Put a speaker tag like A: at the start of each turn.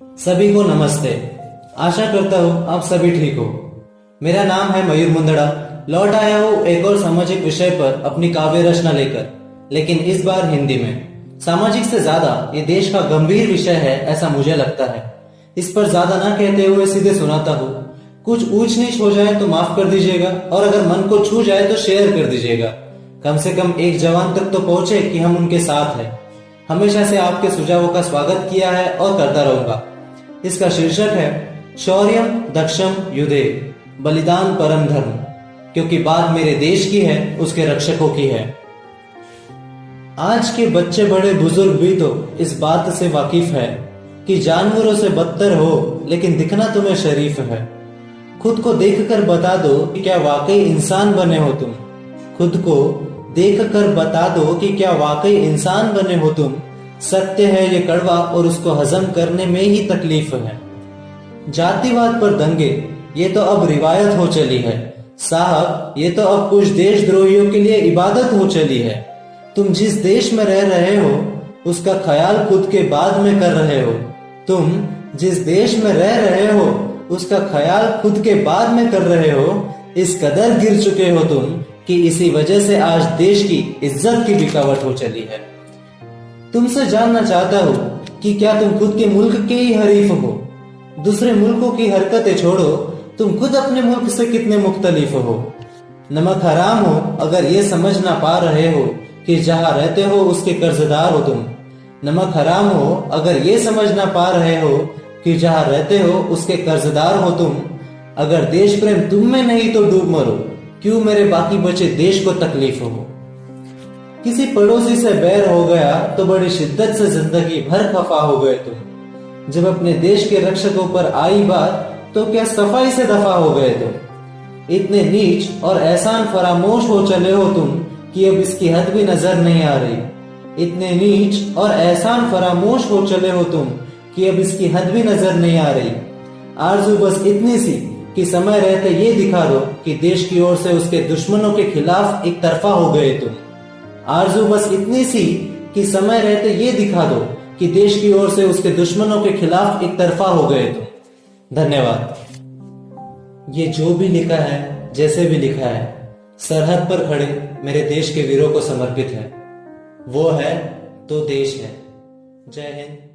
A: सभी को नमस्ते। आशा करता हूँ आप सभी ठीक हो। मेरा नाम है मयूर मुंदड़ा। लौट आया हूँ एक और सामाजिक विषय पर अपनी काव्य रचना लेकर, लेकिन इस बार हिंदी में। सामाजिक से ज्यादा ये देश का गंभीर विषय है, ऐसा मुझे लगता है। इस पर ज्यादा ना कहते हुए सीधे सुनाता हूँ। कुछ ऊंच नीच हो जाए तो माफ कर दीजिएगा, और अगर मन को छू जाए तो शेयर कर दीजिएगा। कम से कम एक जवान तक तो पहुंचे कि हम उनके साथ हैं। हमेशा से आपके सुझावों का स्वागत किया है और करता रहूंगा। इसका शीर्षक है शौर्यम दक्षम युधे, बलिदान परम धर्म, क्योंकि बात मेरे देश की है, उसके रक्षकों की है। आज के बच्चे बड़े बुजुर्ग भी तो इस बात से वाकिफ है कि जानवरों से बदतर हो लेकिन दिखना तुम्हें शरीफ है। खुद को देखकर बता दो कि क्या वाकई इंसान बने हो तुम। खुद को देखकर बता दो कि क्या वाकई इंसान बने हो तुम। सत्य है ये कड़वा और उसको हजम करने में ही तकलीफ है। जातिवाद पर दंगे ये तो अब रिवायत हो चली है साहब, ये तो अब कुछ देशद्रोहियों के लिए इबादत हो चली है। तुम जिस देश में रह रहे हो उसका ख्याल खुद के बाद में कर रहे हो। तुम जिस देश में रह रहे हो उसका ख्याल खुद के बाद में कर रहे हो। इस कदर गिर चुके हो तुम कि इसी वजह से आज देश की इज्जत की बिकावट हो चली है। तुमसे जानना चाहता हूँ कि क्या तुम खुद के मुल्क के ही हरीफ हो। दूसरे मुल्कों की हरकतें छोड़ो, तुम खुद अपने मुल्क से कितने मुख्तलिफ हो। नमक हराम हो अगर ये समझ ना पा रहे हो कि जहाँ रहते हो उसके कर्जदार हो तुम। नमक हराम हो अगर ये समझ ना पा रहे हो कि जहाँ रहते हो उसके कर्जदार हो तुम। अगर देश प्रेम तुम में नहीं तो डूब मरो, क्यों मेरे बाकी बचे देश को तकलीफ हो। किसी पड़ोसी से बैर हो गया तो बड़ी शिद्दत से जिंदगी भर खफा हो गए तुम। जब अपने देश के रक्षकों पर आई बात तो क्या सफाई से दफा हो गए तुम। इतने नीच और एहसान फरामोश हो चले हो तुम कि अब इसकी हद भी नजर नहीं आ रही। इतने नीच और एहसान फरामोश हो चले हो तुम कि अब इसकी हद भी नजर नहीं आ रही। आरज़ू बस इतनी सी कि समय रहते ये दिखा दो कि देश की ओर से उसके दुश्मनों के खिलाफ एक तरफा हो गए तुम। आरज़ू बस इतनी सी कि समय रहते ये दिखा दो कि देश की ओर से उसके दुश्मनों के खिलाफ एक तरफा हो गए तुम। धन्यवाद। ये जो भी लिखा है, जैसे भी लिखा है, सरहद पर खड़े मेरे देश के वीरों को समर्पित है। वो है तो देश है। जय हिंद।